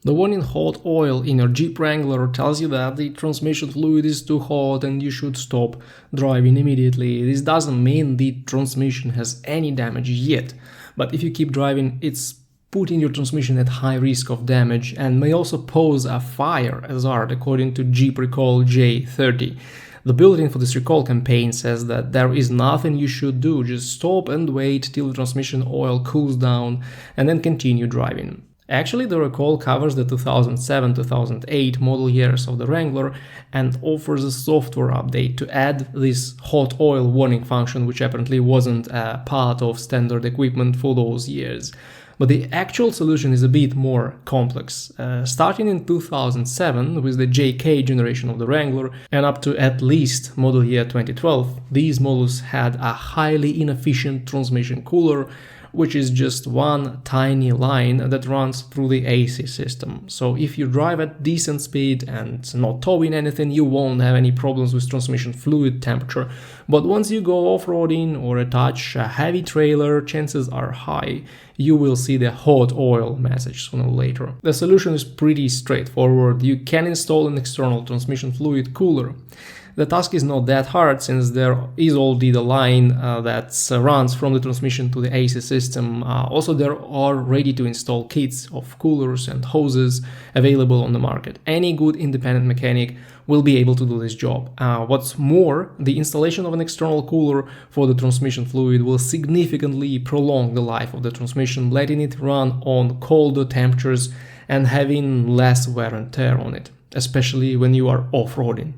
The warning hot oil in your Jeep Wrangler tells you that the transmission fluid is too hot and you should stop driving immediately. This doesn't mean the transmission has any damage yet, but if you keep driving, it's putting your transmission at high risk of damage and may also pose a fire hazard, according to Jeep Recall J30. The bulletin for this recall campaign says that there is nothing you should do, just stop and wait till the transmission oil cools down and then continue driving. Actually, the recall covers the 2007-2008 model years of the Wrangler and offers a software update to add this hot oil warning function, which apparently wasn't a part of standard equipment for those years. But the actual solution is a bit more complex. Starting in 2007 with the JK generation of the Wrangler and up to at least model year 2012, these models had a highly inefficient transmission cooler, which is just one tiny line that runs through the AC system. So if you drive at decent speed and not towing anything, you won't have any problems with transmission fluid temperature. But once you go off-roading or attach a heavy trailer, chances are high you will see the hot oil message sooner or later. The solution is pretty straightforward. You can install an external transmission fluid cooler. The task is not that hard since there is already the line that runs from the transmission to the AC system. Also, there are ready-to-install kits of coolers and hoses available on the market. Any good independent mechanic will be able to do this job. What's more, the installation of an external cooler for the transmission fluid will significantly prolong the life of the transmission, letting it run on colder temperatures and having less wear and tear on it, especially when you are off-roading.